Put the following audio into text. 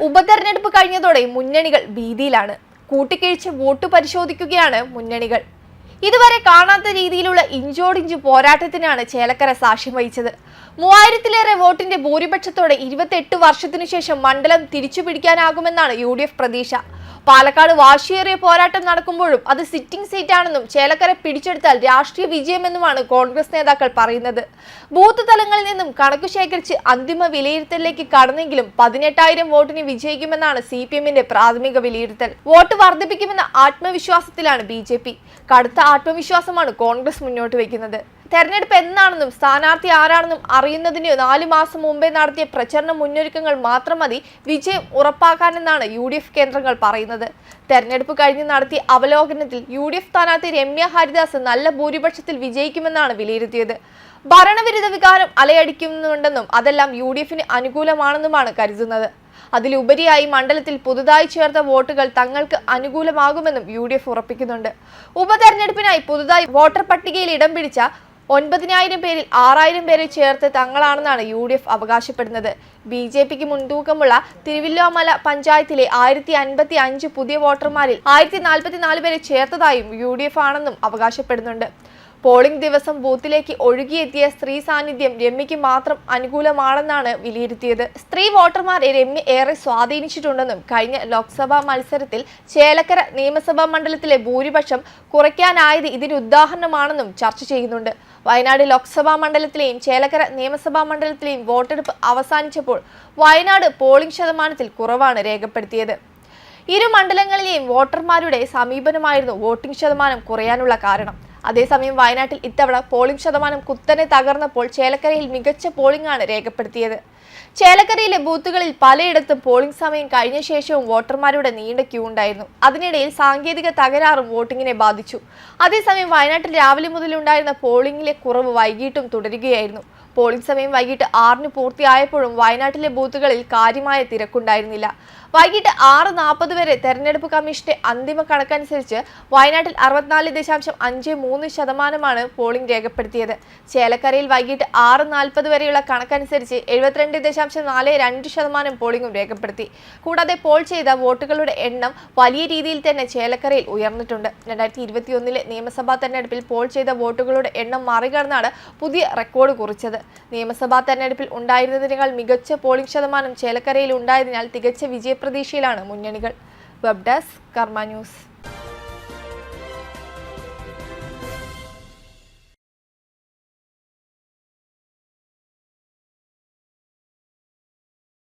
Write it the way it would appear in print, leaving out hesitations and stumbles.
ഉപതെരഞ്ഞെടുപ്പ് കഴിഞ്ഞതോടെ മുന്നണികൾ ഭീതിയിലാണ്. കൂട്ടിക്കിഴിച്ച് വോട്ട് പരിശോധിക്കുകയാണ് മുന്നണികൾ. ഇതുവരെ കാണാത്ത രീതിയിലുള്ള ഇഞ്ചോടിഞ്ച് പോരാട്ടത്തിനാണ് ചേലക്കര സാക്ഷ്യം വഹിച്ചത്. 3000-ലേറെ വോട്ടിന്റെ ഭൂരിപക്ഷത്തോടെ 28 വർഷത്തിനു ശേഷം മണ്ഡലം തിരിച്ചുപിടിക്കാനാകുമെന്നാണ് UDF പ്രതീക്ഷ. പാലക്കാട് വാശിയേറിയ പോരാട്ടം നടക്കുമ്പോഴും അത് സിറ്റിംഗ് സീറ്റാണെന്നും ചേലക്കര പിടിച്ചെടുത്താൽ രാഷ്ട്രീയ വിജയമെന്നുമാണ് കോൺഗ്രസ് നേതാക്കൾ പറയുന്നത്. ബൂത്ത് തലങ്ങളിൽ നിന്നും കണക്കു ശേഖരിച്ച് അന്തിമ വിലയിരുത്തലിലേക്ക് കടന്നെങ്കിലും 18,000 വോട്ടിന് വിജയിക്കുമെന്നാണ് CPM-ന്റെ പ്രാഥമിക വിലയിരുത്തൽ. വോട്ട് വർദ്ധിപ്പിക്കുമെന്ന ആത്മവിശ്വാസത്തിലാണ് BJP. കടുത്ത ആത്മവിശ്വാസമാണ് കോൺഗ്രസ് മുന്നോട്ട് വയ്ക്കുന്നത്. തെരഞ്ഞെടുപ്പ് എന്നാണെന്നും സ്ഥാനാർത്ഥി ആരാണെന്നും അറിയുന്നതിന് 4 മാസം മുമ്പേ നടത്തിയ പ്രചരണ മുന്നൊരുക്കങ്ങൾ മാത്രം മതി വിജയം ഉറപ്പാക്കാനെന്നാണ് UDF കേന്ദ്രങ്ങൾ പറയുന്നത്. തെരഞ്ഞെടുപ്പ് കഴിഞ്ഞ് നടത്തിയ അവലോകനത്തിൽ UDF സ്ഥാനാർത്ഥി രമ്യ ഹരിദാസ് നല്ല ഭൂരിപക്ഷത്തിൽ വിജയിക്കുമെന്നാണ് വിലയിരുത്തിയത്. ഭരണവിരുദ്ധ വികാരം അലയടിക്കുന്നുണ്ടെന്നും അതെല്ലാം UDF-ന് അനുകൂലമാണെന്നുമാണ് കരുതുന്നത്. അതിലുപരിയായി മണ്ഡലത്തിൽ പുതുതായി ചേർത്ത വോട്ടുകൾ തങ്ങൾക്ക് അനുകൂലമാകുമെന്നും UDF ഉറപ്പിക്കുന്നുണ്ട്. ഉപതെരഞ്ഞെടുപ്പിനായി പുതുതായി വോട്ടർ പട്ടികയിൽ ഇടം പിടിച്ച 9,000 പേരിൽ 6,000 പേരെ ചേർത്ത് തങ്ങളാണെന്നാണ് UDF അവകാശപ്പെടുന്നത്. BJP-ക്ക് മുൻതൂക്കമുള്ള തിരുവല്ലോമല പഞ്ചായത്തിലെ 1055 പുതിയ വോട്ടർമാരിൽ 1044 പേരെ ചേർത്തതായും UDF ആണെന്നും അവകാശപ്പെടുന്നുണ്ട്. പോളിംഗ് ദിവസം ബൂത്തിലേക്ക് ഒഴുകിയെത്തിയ സ്ത്രീ സാന്നിധ്യം രമ്യയ്ക്ക് മാത്രം അനുകൂലമാണെന്നാണ് വിലയിരുത്തിയത്. സ്ത്രീ വോട്ടർമാരെ രമ്യ ഏറെ സ്വാധീനിച്ചിട്ടുണ്ടെന്നും കഴിഞ്ഞ ലോക്സഭാ മത്സരത്തിൽ ചേലക്കര നിയമസഭാ മണ്ഡലത്തിലെ ഭൂരിപക്ഷം കുറയ്ക്കാനായത് ഇതിന് ഉദാഹരണമാണെന്നും ചർച്ച ചെയ്യുന്നുണ്ട്. വയനാട് ലോക്സഭാ മണ്ഡലത്തിലെയും ചേലക്കര നിയമസഭാ മണ്ഡലത്തിലെയും വോട്ടെടുപ്പ് അവസാനിച്ചപ്പോൾ വയനാട് പോളിംഗ് ശതമാനത്തിൽ കുറവാണ് രേഖപ്പെടുത്തിയത്. ഇരു മണ്ഡലങ്ങളിലെയും വോട്ടർമാരുടെ സമീപനമായിരുന്നു വോട്ടിംഗ് ശതമാനം കുറയാനുള്ള കാരണം. അതേസമയം വയനാട്ടിൽ ഇത്തവണ പോളിംഗ് ശതമാനം കുത്തനെ തകർന്നപ്പോൾ ചേലക്കരയിൽ മികച്ച പോളിംഗ് ആണ് രേഖപ്പെടുത്തിയത്. ചേലക്കരയിലെ ബൂത്തുകളിൽ പലയിടത്തും പോളിംഗ് സമയം കഴിഞ്ഞ ശേഷവും വോട്ടർമാരുടെ നീണ്ട ക്യൂ ഉണ്ടായിരുന്നു. അതിനിടയിൽ സാങ്കേതിക തകരാറും വോട്ടിങ്ങിനെ ബാധിച്ചു. അതേസമയം വയനാട്ടിൽ രാവിലെ മുതലുണ്ടായിരുന്ന പോളിംഗിലെ കുറവ് വൈകിട്ടും തുടരുകയായിരുന്നു. പോളിംഗ് സമയം വൈകിട്ട് 6-ന് പൂർത്തിയായപ്പോഴും വയനാട്ടിലെ ബൂത്തുകളിൽ കാര്യമായ തിരക്കുണ്ടായിരുന്നില്ല. വൈകിട്ട് 6:40 വരെ തെരഞ്ഞെടുപ്പ് കമ്മീഷന്റെ അന്തിമ കണക്കനുസരിച്ച് വയനാട്ടിൽ 64.53% പോളിംഗ് രേഖപ്പെടുത്തിയത്. ചേലക്കരയിൽ വൈകിട്ട് 6:40 വരെയുള്ള കണക്കനുസരിച്ച് 72.42% പോളിംഗും രേഖപ്പെടുത്തി. കൂടാതെ പോൾ ചെയ്ത വോട്ടുകളുടെ എണ്ണം വലിയ രീതിയിൽ തന്നെ ചേലക്കരയിൽ ഉയർന്നിട്ടുണ്ട്. 2021-ലെ നിയമസഭാ തെരഞ്ഞെടുപ്പിൽ പോൾ ചെയ്ത വോട്ടുകളുടെ എണ്ണം മറികടന്നാണ് പുതിയ റെക്കോർഡ് കുറിച്ചത്. നിയമസഭാ തെരഞ്ഞെടുപ്പിൽ ഉണ്ടായിരുന്നതിനേക്കാൾ മികച്ച പോളിംഗ് ശതമാനം ചേലക്കരയിൽ ഉണ്ടായതിനാൽ തികച്ച വിജയപ്രതീക്ഷയിലാണ് മുന്നണികൾ. വെബ് ഡെസ്ക് കർമ്മ ന്യൂസ്.